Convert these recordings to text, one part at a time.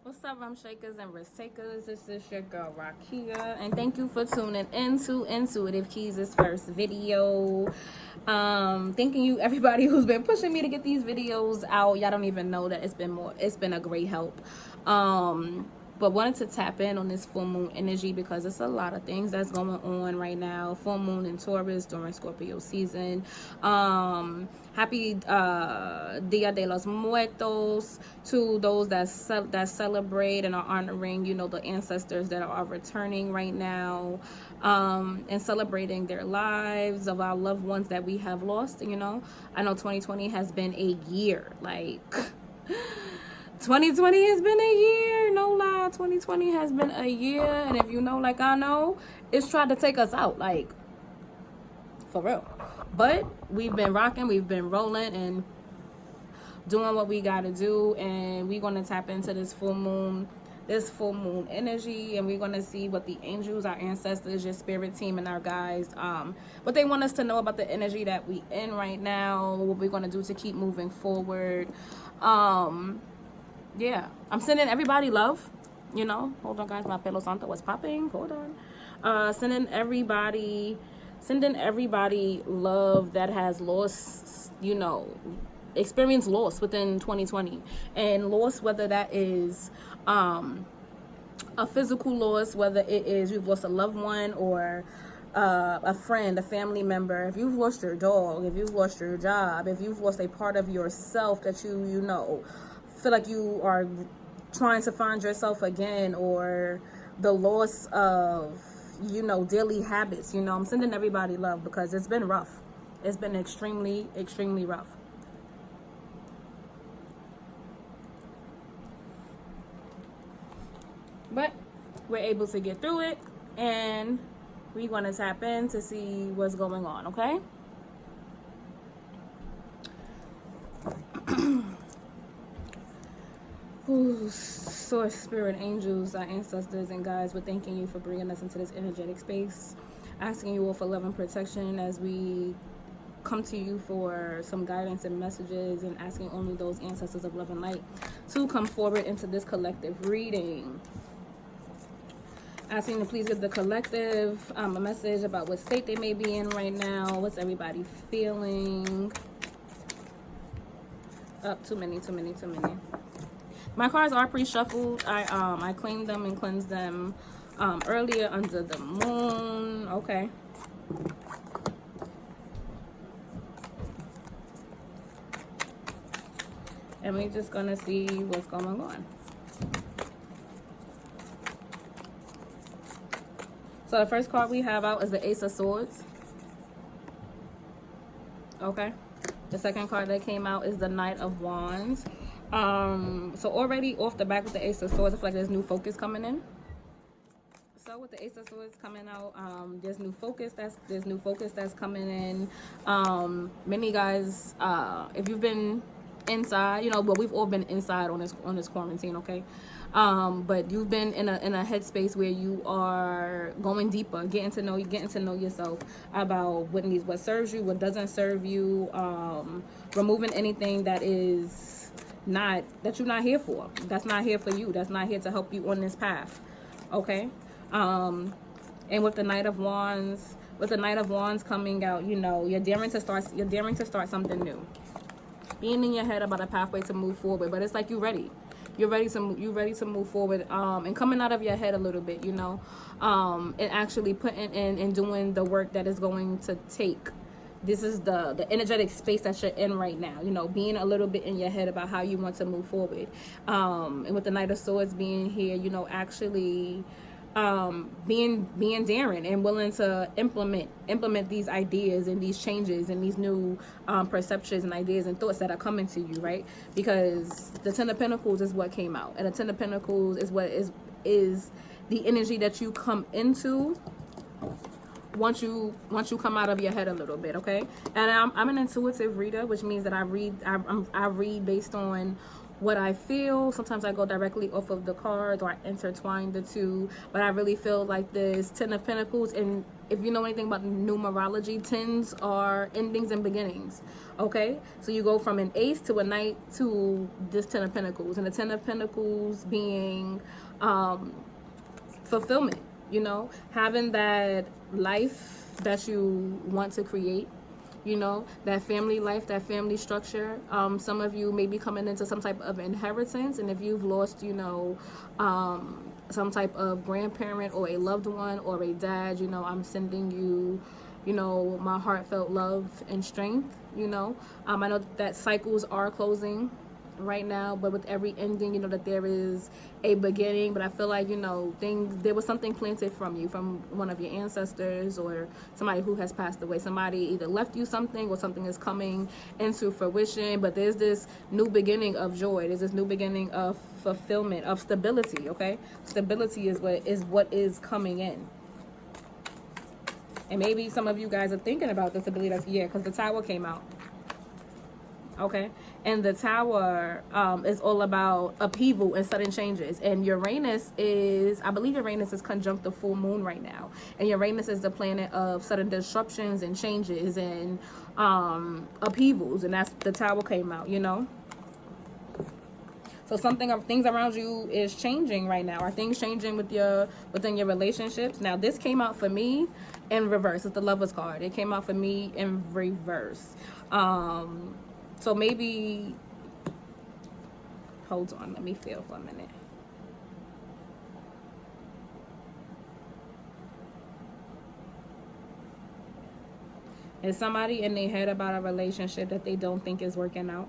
What's up, I'm shakers and risk takers. This is your girl Rakia, and thank you for tuning into Intuitive Keys' first video. Thanking you everybody who's been pushing me to get these videos out. Y'all don't even know that it's been a great help. But wanted to tap in on this full moon energy because it's a lot of things that's going on right now. Full moon in Taurus during Scorpio season. Happy Dia de los Muertos to those that celebrate and are honoring, you know, the ancestors that are returning right now, and celebrating their lives, of our loved ones that we have lost. You know, I know 2020 has been a year, like 2020 has been a year, no lie. 2020 has been a year, and if you know, like I know, it's tried to take us out, like, for real. But we've been rocking, we've been rolling, and doing what we gotta do, and we're gonna tap into this full moon energy, and we're gonna see what the angels, our ancestors, your spirit team, and our guides, what they want us to know about the energy that we in right now, what we're gonna do to keep moving forward. Yeah, I'm sending everybody love, you know. Hold on, guys, my Palo Santo was popping. Hold on. Sending everybody love that has lost, you know, experienced loss within 2020. And loss, whether that is a physical loss, whether it is you've lost a loved one or a friend, a family member, if you've lost your dog, if you've lost your job, if you've lost a part of yourself that you know, feel like you are trying to find yourself again, or the loss of, you know, daily habits. You know, I'm sending everybody love because it's been rough. It's been extremely rough. But we're able to get through it, and we're going to tap in to see what's going on, okay? Ooh, source, spirit, angels, our ancestors, and guides, we're thanking you for bringing us into this energetic space, asking you all for love and protection as we come to you for some guidance and messages, and asking only those ancestors of love and light to come forward into this collective reading. Asking to please give the collective a message about what state they may be in right now. What's everybody feeling? Too many. My cards are pre-shuffled. I cleaned them and cleansed them earlier under the moon. Okay. And we're just gonna see what's going on. So the first card we have out is the Ace of Swords. Okay. The second card that came out is the Knight of Wands. So already off the back with the Ace of Swords, I feel like there's new focus coming in. So with the Ace of Swords coming out, there's new focus that's coming in. Many guys, if you've been inside, you know, but we've all been inside on this quarantine, okay? But you've been in a headspace where you are going deeper, getting to know yourself about what serves you, what doesn't serve you, removing anything that is that you're not here for, that's not here for you, that's not here to help you on this path, okay? And with the Knight of Wands coming out, you know, you're daring to start something new, being in your head about a pathway to move forward, but it's like you're ready to move forward, and coming out of your head a little bit, you know, and actually putting in and doing the work that is going to take. This is the energetic space that you're in right now, you know, being a little bit in your head about how you want to move forward. And with the Knight of Swords being here, you know, actually being daring and willing to implement these ideas and these changes and these new perceptions and ideas and thoughts that are coming to you, right? Because the Ten of Pentacles is what came out, and the Ten of Pentacles is what is the energy that you come into once you come out of your head a little bit, okay? And I'm an intuitive reader, which means that I read based on what I feel. Sometimes I go directly off of the cards, or I intertwine the two, but I really feel like this Ten of Pentacles, and if you know anything about numerology, tens are endings and beginnings. Okay, so you go from an ace to a knight to this Ten of Pentacles, and the Ten of Pentacles being fulfillment, you know, having that life that you want to create, you know, that family life, that family structure. Some of you may be coming into some type of inheritance, and if you've lost, you know, some type of grandparent or a loved one or a dad, you know, I'm sending you, you know, my heartfelt love and strength, you know. I know that cycles are closing right now, but with every ending, you know, that there is a beginning. But I feel like, you know, there was something planted from you, from one of your ancestors or somebody who has passed away. Somebody either left you something, or something is coming into fruition. But there's this new beginning of joy. There's this new beginning of fulfillment, of stability. Okay, stability is what is coming in. And maybe some of you guys are thinking about this ability. That's, yeah, because the Tower came out. Okay, and the Tower is all about upheaval and sudden changes. And Uranus is, I believe Uranus is conjunct the full moon right now. And Uranus is the planet of sudden disruptions and changes and upheavals. And that's, the Tower came out, you know. So things around you is changing right now. Are things changing within your relationships? Now, this came out for me in reverse. It's the Lovers card. It came out for me in reverse. So maybe, hold on, let me feel for a minute. Is somebody in their head about a relationship that they don't think is working out?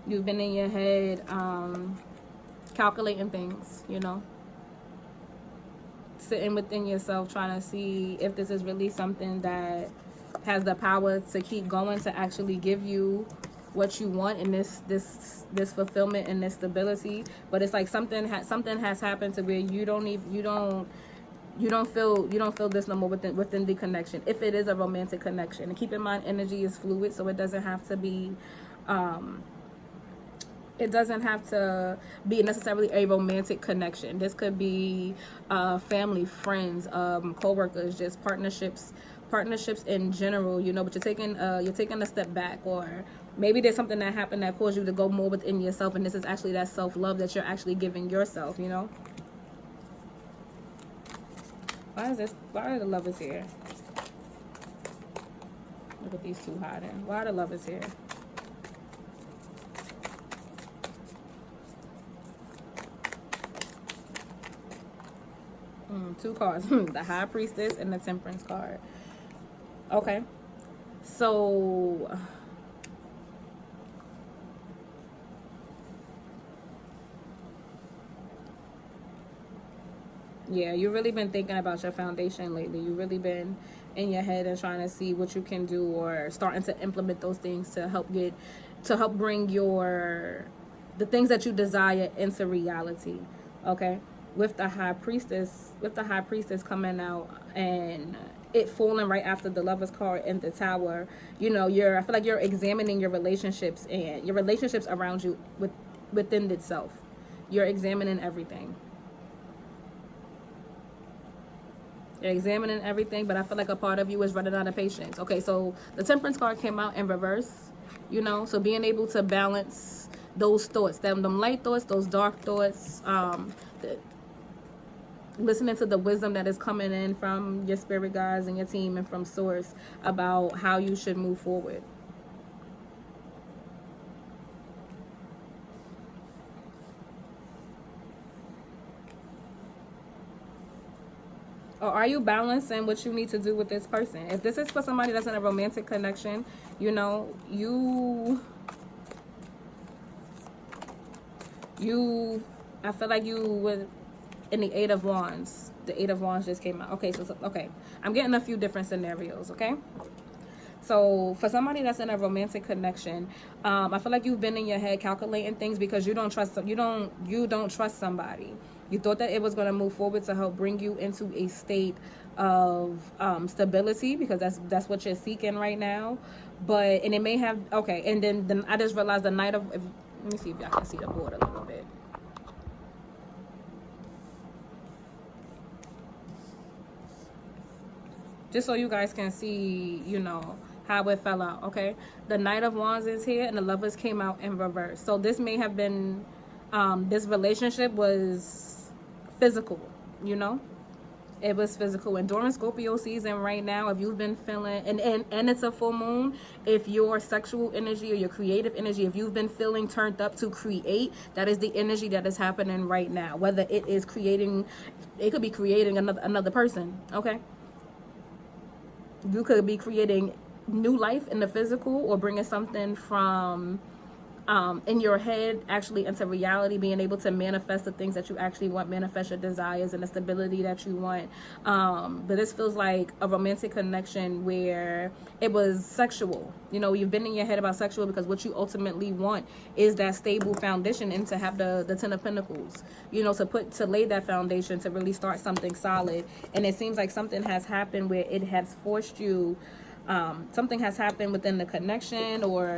You've been in your head calculating things, you know, sitting within yourself trying to see if this is really something that has the power to keep going, to actually give you what you want in this fulfillment and this stability. But it's like something has happened to where you don't feel this no more within the connection, if it is a romantic connection. And keep in mind, energy is fluid, so it doesn't have to be necessarily a romantic connection. This could be family, friends, co-workers, just partnerships in general, you know. But you're taking a step back, or maybe there's something that happened that caused you to go more within yourself, and this is actually that self-love that you're actually giving yourself, you know. Why are the Lovers here? Look at these two hiding. Why are the Lovers here? Two cards. The High Priestess and the Temperance card. Okay, so yeah, you've really been thinking about your foundation lately. You've really been in your head and trying to see what you can do, or starting to implement those things to help bring the things that you desire into reality. Okay, with the High Priestess coming out and it falling right after the Lovers card and the Tower, you know, I feel like you're examining your relationships and your relationships around you within itself. You're examining everything. You're examining everything, but I feel like a part of you is running out of patience. Okay, so the Temperance card came out in reverse, you know, so being able to balance those thoughts, them light thoughts, those dark thoughts, listening to the wisdom that is coming in from your spirit guides and your team and from source about how you should move forward. Or are you balancing what you need to do with this person? If this is for somebody that's in a romantic connection, you know, I feel like you would, in the Eight of Wands. The Eight of Wands just came out. Okay, okay. I'm getting a few different scenarios, okay? So for somebody that's in a romantic connection, I feel like you've been in your head calculating things because you don't trust somebody. You thought that it was going to move forward to help bring you into a state of stability, because that's what you're seeking right now. But, and it may have, okay, and then I just realized the night of, let me see if y'all can see the board a little bit. Just so you guys can see, you know, how it fell out, okay? The Knight of Wands is here and the Lovers came out in reverse. So this may have been, this relationship was physical, you know? It was physical. And during Scorpio season right now, if you've been feeling, and it's a full moon, if your sexual energy or your creative energy, if you've been feeling turned up to create, that is the energy that is happening right now. Whether it is creating, it could be creating another person, okay? You could be creating new life in the physical, or bringing something from in your head actually into reality, being able to manifest the things that you actually want, manifest your desires and the stability that you want. But this feels like a romantic connection where it was sexual. You know, you've been in your head about sexual because what you ultimately want is that stable foundation, and to have the Ten of Pentacles, you know, to lay that foundation, to really start something solid. And it seems like something has happened where it has forced you, something has happened within the connection, or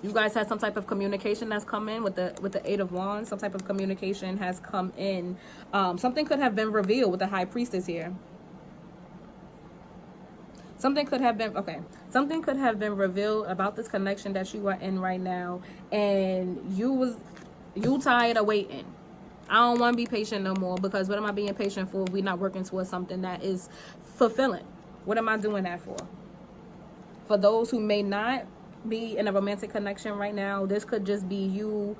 you guys had some type of communication that's come in with the Eight of Wands. Some type of communication has come in. Something could have been revealed with the High Priestess here. Something could have been revealed about this connection that you are in right now, and you tired of waiting. I don't want to be patient no more, because what am I being patient for if we're not working towards something that is fulfilling? What am I doing that for? For those who may not be in a romantic connection right now, this could just be you.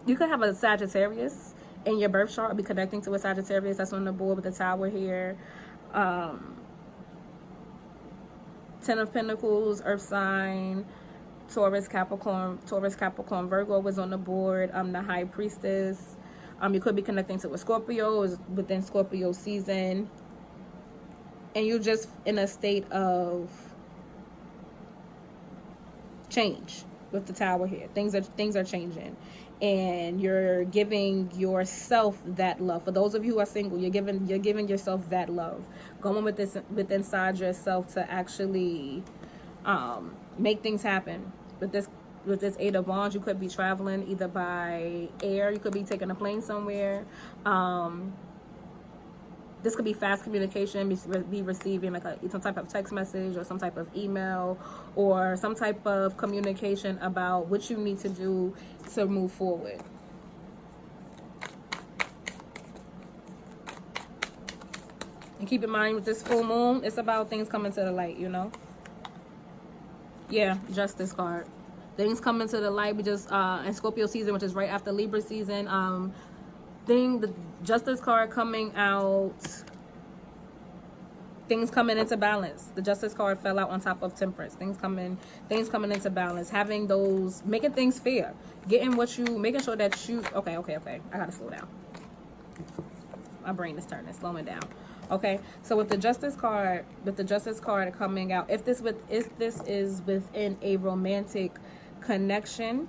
You could have a Sagittarius in your birth chart, be connecting to a Sagittarius that's on the board with the Tower here. Ten of Pentacles, Earth sign, Taurus, Capricorn, Virgo was on the board. The High Priestess. You could be connecting to a Scorpio, is within Scorpio season, and you're just in a state of change with the Tower here. Things are changing, and you're giving yourself that love. For those of you who are single, you're giving yourself that love. Going with this inside yourself to actually make things happen. With this Eight of Wands, you could be traveling either by air, you could be taking a plane somewhere. This could be fast communication, be receiving like some type of text message or some type of email, or some type of communication about what you need to do to move forward. And keep in mind, with this full moon, it's about things coming to the light, you know? Yeah, Justice card. Things coming to the light. We just in Scorpio season, which is right after Libra season. The Justice card coming out. Things coming into balance. The Justice card fell out on top of Temperance. Things coming into balance. Having those, making things fair. Making sure that you. Okay. I gotta slow down. My brain is turning, slowing down. Okay, so with the Justice card, coming out, if this is within a romantic connection,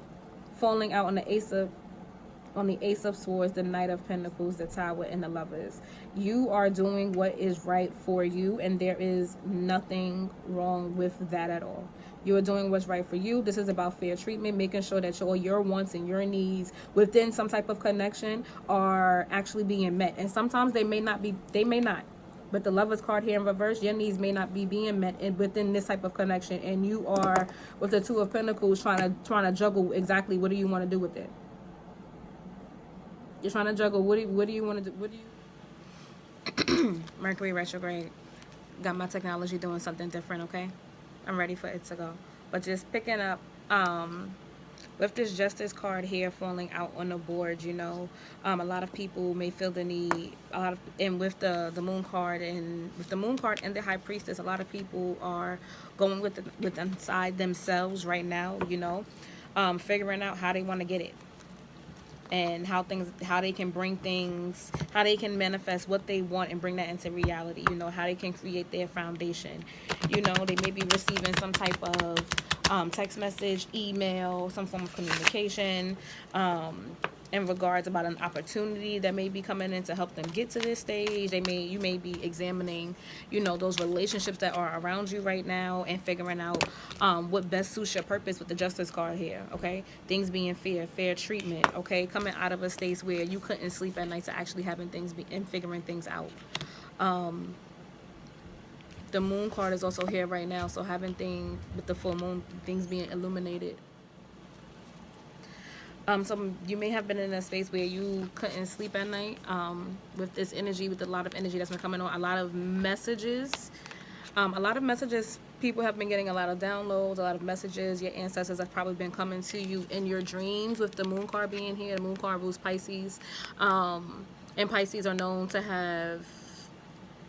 falling out on the Ace of Swords, the Knight of Pentacles, the Tower, and the Lovers. You are doing what is right for you, and there is nothing wrong with that at all. You are doing what's right for you. This is about fair treatment, making sure that your wants and your needs within some type of connection are actually being met. And sometimes they may not. But the Lovers card here in reverse, your needs may not be being met within this type of connection, and you are with the Two of Pentacles trying to juggle exactly what do you want to do with it. You're trying to juggle what do you want to do? What do you Mercury retrograde. Got my technology doing something different, okay? I'm ready for it to go. But just picking up with this Justice card here falling out on the board, you know, a lot of people may feel the need, and with the Moon card and the High Priestess, a lot of people are going with inside themselves right now, you know, figuring out how they want to get it, and how they can bring things, how they can manifest what they want and bring that into reality, you know, how they can create their foundation. You know, they may be receiving some type of text message, email, some form of communication, in regards about an opportunity that may be coming in to help them get to this stage. You may be examining, you know, those relationships that are around you right now and figuring out what best suits your purpose with the Justice card here. Okay, things being fair treatment. Okay, coming out of a space where you couldn't sleep at night to actually having things and figuring things out. The Moon card is also here right now, so having things with the full moon, things being illuminated. So you may have been in a space where you couldn't sleep at night with this energy, with a lot of energy that's been coming on, a lot of messages. People have been getting a lot of downloads, a lot of messages. Your ancestors have probably been coming to you in your dreams with the Moon card being here. The Moon card rules Pisces. And Pisces are known to have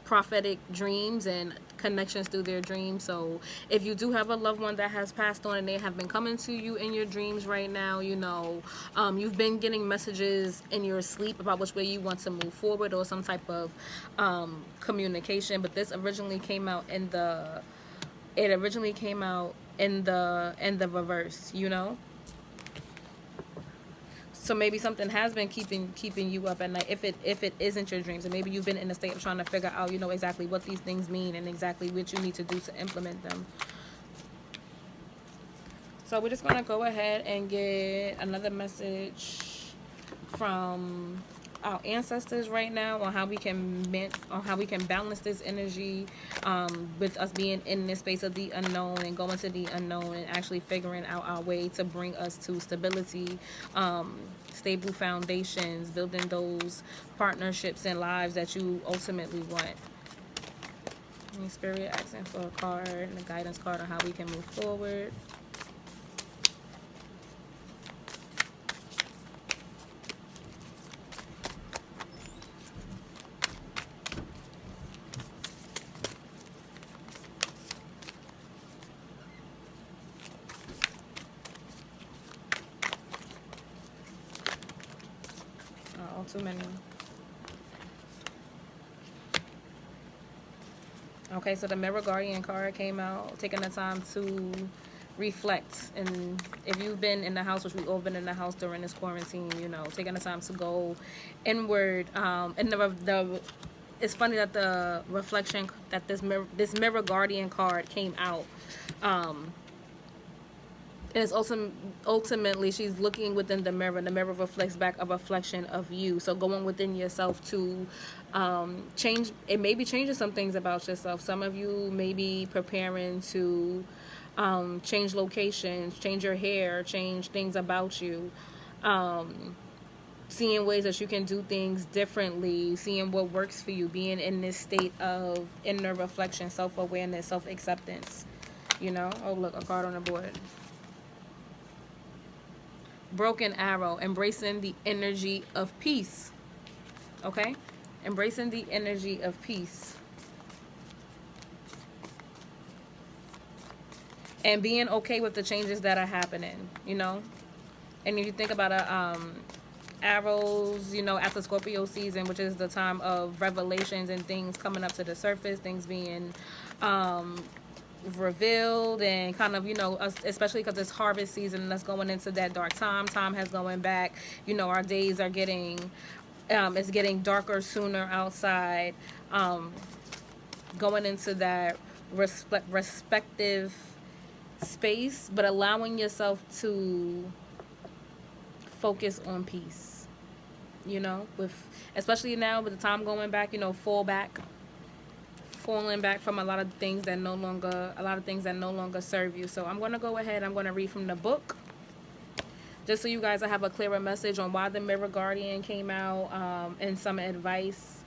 prophetic dreams and connections through their dreams. So if you do have a loved one that has passed on and they have been coming to you in your dreams right now, you know, you've been getting messages in your sleep about which way you want to move forward or some type of communication. But this originally came out in the reverse, you know. So maybe something has been keeping you up at night if it isn't your dreams, and maybe you've been in a state of trying to figure out, you know, exactly what these things mean and exactly what you need to do to implement them. So we're just gonna go ahead and get another message from our ancestors right now on how we can balance this energy with us being in this space of the unknown and going to the unknown and actually figuring out our way to bring us to stability, stable foundations, building those partnerships and lives that you ultimately want. Spirit asking for a card and a guidance card on how we can move forward. Too many. Okay, so the Mirror Guardian card came out, taking the time to reflect. And if you've been in the house, which we've all been in the house during this quarantine, you know, taking the time to go inward. And it's funny that the reflection that this Mirror Guardian card came out. And it's also ultimately she's looking within the mirror, and the mirror reflects back a reflection of you. So going within yourself to change. It may be changing some things about yourself. Some of you may be preparing to change locations, change your hair, change things about you. Seeing ways that you can do things differently, seeing what works for you, being in this state of inner reflection, self-awareness, self-acceptance. You know? Oh, look, a card on the board. Broken arrow, embracing the energy of peace. Okay? Embracing the energy of peace. And being okay with the changes that are happening, you know? And if you think about arrows, you know, after Scorpio season, which is the time of revelations and things coming up to the surface, things being revealed, and kind of, you know, especially because it's harvest season, that's going into that dark time has going back, you know, our days are getting it's getting darker sooner outside, going into that respective space, but allowing yourself to focus on peace, you know, with especially now with the time going back, you know, falling back from a lot of things that no longer serve you. So I'm going to go ahead, I'm going to read from the book, just so you guys have a clearer message on why the Mirror Guardian came out, and some advice.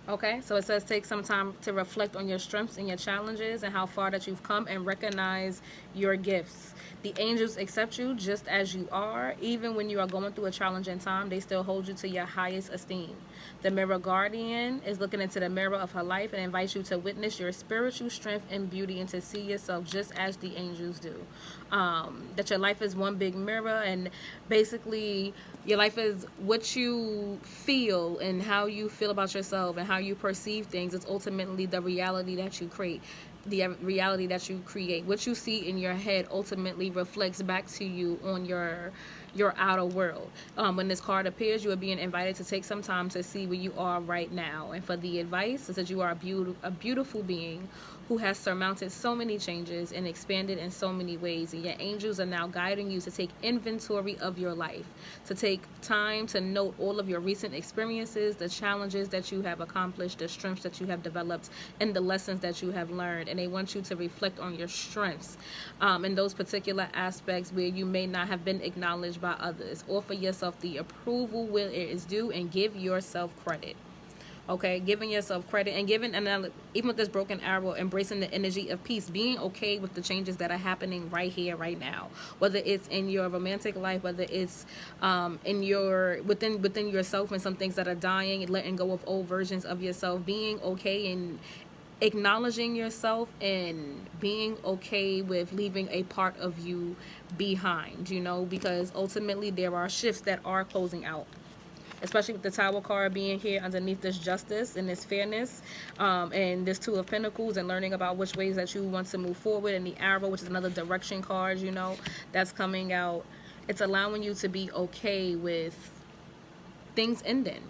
Okay, so it says take some time to reflect on your strengths and your challenges and how far that you've come, and recognize your gifts. The angels accept you just as you are. Even when you are going through a challenging time, they still hold you to your highest esteem. The Mirror Guardian is looking into the mirror of her life and invites you to witness your spiritual strength and beauty, and to see yourself just as the angels do. That your life is one big mirror, and basically your life is what you feel and how you feel about yourself and how you perceive things. It's ultimately the reality that you create. the reality that you create. What you see in your head ultimately reflects back to you on your outer world. When this card appears, you are being invited to take some time to see where you are right now. And for the advice, it says you are a beautiful being who has surmounted so many changes and expanded in so many ways. And your angels are now guiding you to take inventory of your life, to take time to note all of your recent experiences, the challenges that you have accomplished, the strengths that you have developed, and the lessons that you have learned. And they want you to reflect on your strengths in those particular aspects where you may not have been acknowledged by others. Offer yourself the approval where it is due and give yourself credit. Okay, giving yourself credit and giving, and even with this broken arrow, embracing the energy of peace, being okay with the changes that are happening right here, right now. Whether it's in your romantic life, whether it's in your within yourself, and some things that are dying, letting go of old versions of yourself, being okay and acknowledging yourself and being okay with leaving a part of you behind, you know, because ultimately there are shifts that are closing out, especially with the Tower card being here underneath this justice and this fairness, and this Two of Pentacles, and learning about which ways that you want to move forward, and the Arrow, which is another direction card, you know, that's coming out. It's allowing you to be okay with things ending.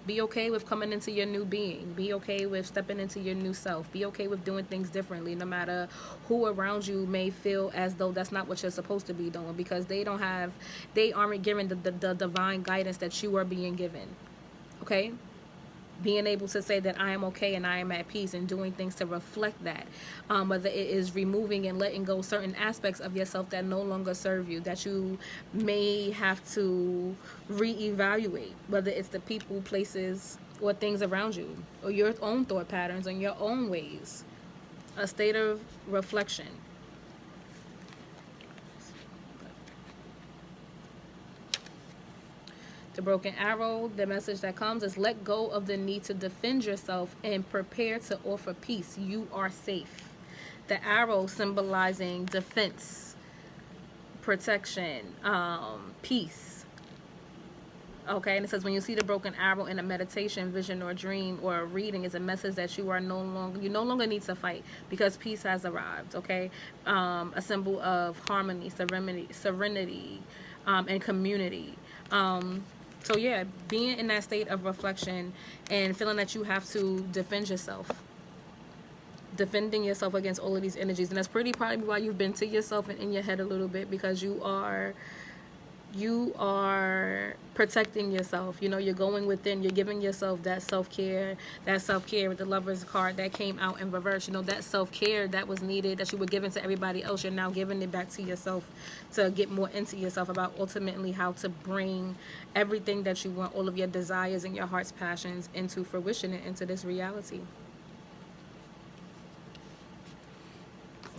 Be okay with coming into your new being. Be okay with stepping into your new self. Be okay with doing things differently, no matter who around you may feel as though that's not what you're supposed to be doing, because they aren't given the divine guidance that you are being given. Okay? Being able to say that I am okay and I am at peace, and doing things to reflect that. Whether it is removing and letting go certain aspects of yourself that no longer serve you, that you may have to reevaluate. Whether it's the people, places, or things around you, or your own thought patterns and your own ways. A state of reflection. The broken arrow, the message that comes is let go of the need to defend yourself and prepare to offer peace. You are safe. The arrow symbolizing defense, protection, peace. Okay, and it says when you see the broken arrow in a meditation, vision, or dream, or a reading, is a message that you no longer need to fight, because peace has arrived. Okay, a symbol of harmony, serenity, and community. So yeah, being in that state of reflection and feeling that you have to defend yourself. Defending yourself against all of these energies. And that's probably why you've been to yourself and in your head a little bit, because you are protecting yourself. You know, you're going within, you're giving yourself that self-care with the Lover's card that came out in reverse. You know, that self-care that was needed, that you were giving to everybody else, you're now giving it back to yourself, to get more into yourself, about ultimately how to bring everything that you want, all of your desires and your heart's passions, into fruition and into this reality.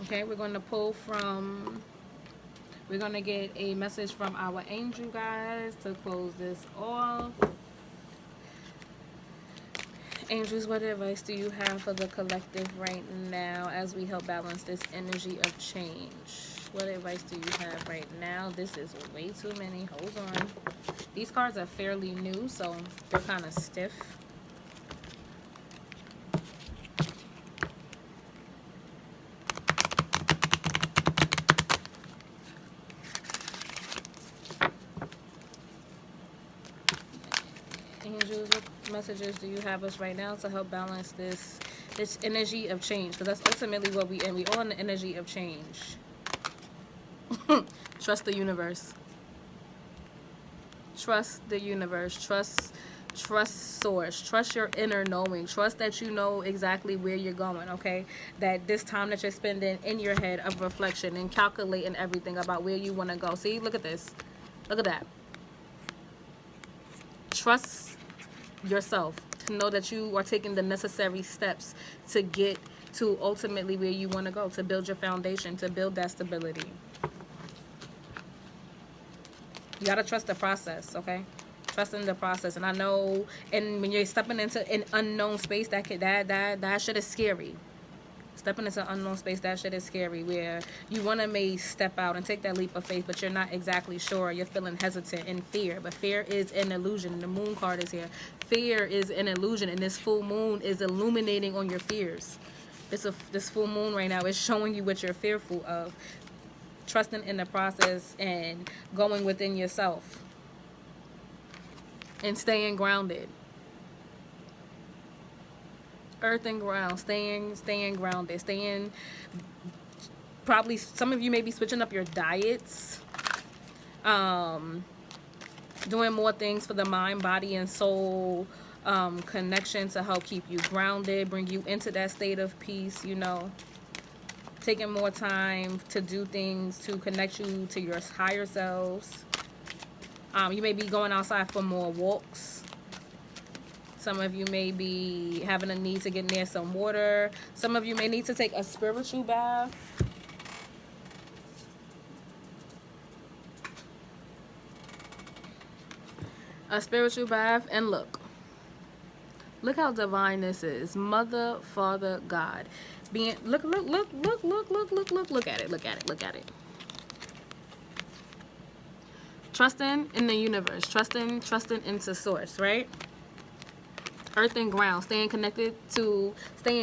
Okay, we're going to pull from... We're going to get a message from our angel guys to close this off. Angels, what advice do you have for the collective right now as we help balance this energy of change? What advice do you have right now? This is way too many. Hold on. These cards are fairly new, so they're kind of stiff. Angels, what messages do you have us right now to help balance this energy of change? Because that's ultimately what we in. We all in the energy of change. Trust the universe. Trust the universe. Trust source. Trust your inner knowing. Trust that you know exactly where you're going, okay? That this time that you're spending in your head of reflection and calculating everything about where you want to go. See, look at this. Look at that. Trust yourself to know that you are taking the necessary steps to get to ultimately where you want to go, to build your foundation, to build that stability. You got to trust the process, okay? Trust in the process. And I know, and when you're stepping into an unknown space, that shit is scary. Stepping into an unknown space, that shit is scary, where you want to may step out and take that leap of faith, but you're not exactly sure. You're feeling hesitant and fear. But fear is an illusion. The moon card is here. Fear is an illusion, and this full moon is illuminating on your fears. This full moon right now is showing you what you're fearful of. Trusting in the process and going within yourself and staying grounded. Earth and ground, staying grounded, probably some of you may be switching up your diets, doing more things for the mind, body, and soul connection to help keep you grounded, bring you into that state of peace, you know. Taking more time to do things to connect you to your higher selves. You may be going outside for more walks. Some of you may be having a need to get near some water. Some of you may need to take a spiritual bath. A spiritual bath. And look how divine this is. Mother, Father, God. Look at it. Look at it. Trusting in the universe, trusting into source, right? Earth and ground, staying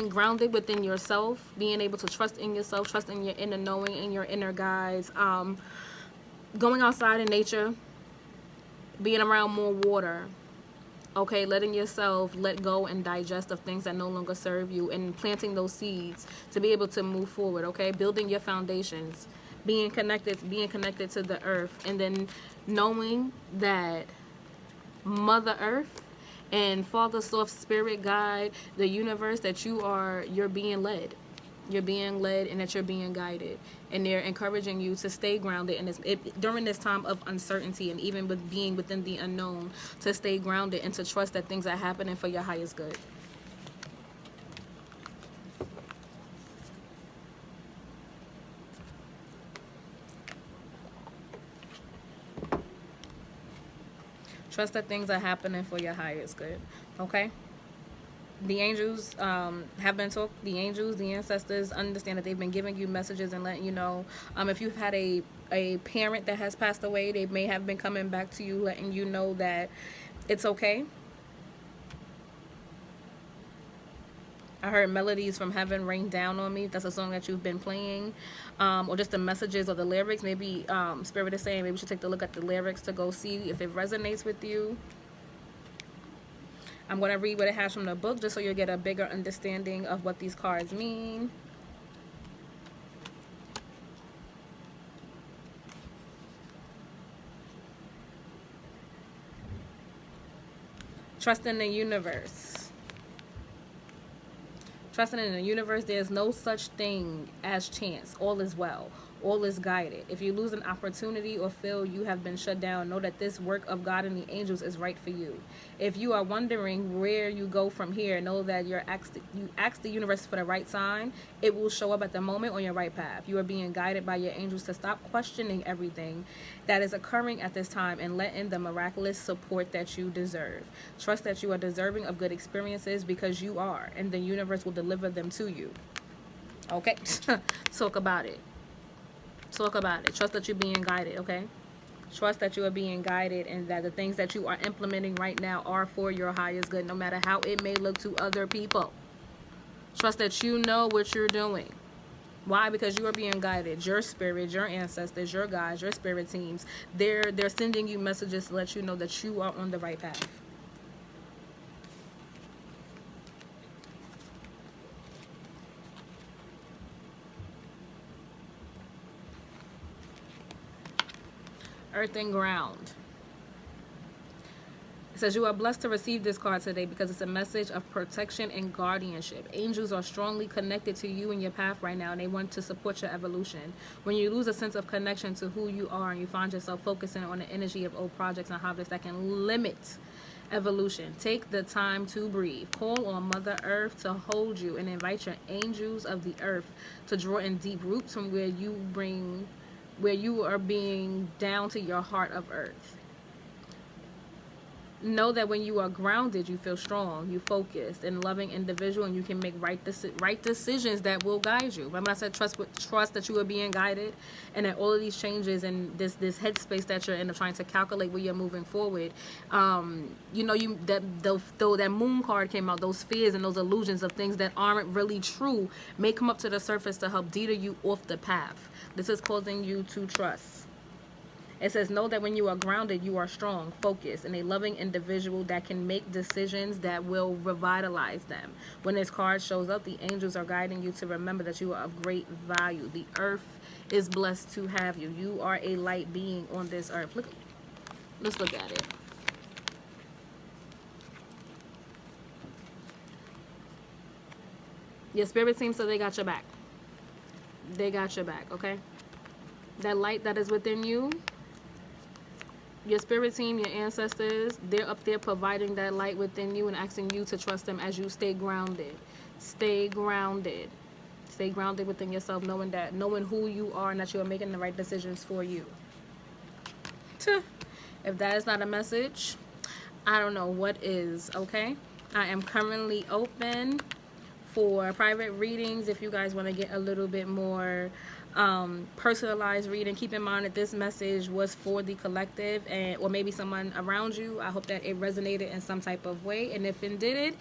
grounded within yourself, being able to trust in yourself, trust in your inner knowing and your inner guides, going outside in nature, being around more water, okay, letting yourself let go and digest of things that no longer serve you, and planting those seeds to be able to move forward, okay, building your foundations, being connected to the earth, and then knowing that Mother Earth and Father, Source, Spirit, Guide, the universe, that you're being led. You're being led and that you're being guided. And they're encouraging you to stay grounded during this time of uncertainty, and even with being within the unknown, to stay grounded and to trust that things are happening for your highest good. Trust that things are happening for your highest good, okay? The angels have been talking. The angels, the ancestors, understand that they've been giving you messages and letting you know. If you've had a parent that has passed away, they may have been coming back to you, letting you know that it's okay. I heard melodies from heaven rain down on me. That's a song that you've been playing, or just the messages or the lyrics. Maybe Spirit is saying maybe you should take a look at the lyrics to go see if it resonates with you. I'm going to read what it has from the book just so you'll get a bigger understanding of what these cards mean. Trust in the universe. Trusting in the universe, there's no such thing as chance. All is well. All is guided. If you lose an opportunity or feel you have been shut down, know that this work of God and the angels is right for you. If you are wondering where you go from here, know that you ask the universe for the right sign. It will show up at the moment on your right path. You are being guided by your angels to stop questioning everything that is occurring at this time and let in the miraculous support that you deserve. Trust that you are deserving of good experiences because you are, and the universe will deliver them to you. Okay? Talk about it. Talk about it. Trust that you're being guided, okay? Trust that you are being guided, and that the things that you are implementing right now are for your highest good, no matter how it may look to other people. Trust that you know what you're doing. Why? Because you are being guided. Your spirit, your ancestors, your guides, your spirit teams, they're sending you messages to let you know that you are on the right path. Earth and ground. It says you are blessed to receive this card today because it's a message of protection and guardianship. Angels are strongly connected to you and your path right now, and they want to support your evolution. When you lose a sense of connection to who you are and you find yourself focusing on the energy of old projects and habits that can limit evolution, take the time to breathe. Call on Mother Earth to hold you and invite your angels of the earth to draw in deep roots from where you are being down to your heart of earth. Know that when you are grounded, you feel strong, you focused, and loving individual, and you can make right decisions that will guide you. Remember I said trust that you are being guided, and that all of these changes and this headspace that you're in of trying to calculate where you're moving forward. You know, though that moon card came out, those fears and those illusions of things that aren't really true may come up to the surface to help deter you off the path. This is causing you to trust. It says, know that when you are grounded, you are strong, focused, and a loving individual that can make decisions that will revitalize them. When this card shows up, the angels are guiding you to remember that you are of great value. The earth is blessed to have you. You are a light being on this earth. Let's look at it. Your spirit team, so they got your back. They got your back, okay? That light that is within you, your spirit team, your ancestors, they're up there providing that light within you and asking you to trust them as you stay grounded. Stay grounded. Stay grounded within yourself, knowing who you are and that you are making the right decisions for you. If that is not a message, I don't know what is, okay? I am currently open for private readings if you guys want to get a little bit more personalized reading. Keep in mind that this message was for the collective, or maybe someone around you. I hope that it resonated in some type of way, and if it did,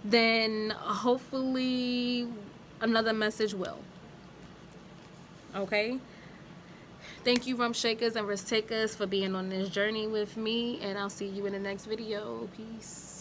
then hopefully another message will. Okay, thank you, rum shakers and risk takers, for being on this journey with me, and I'll see you in the next video. Peace.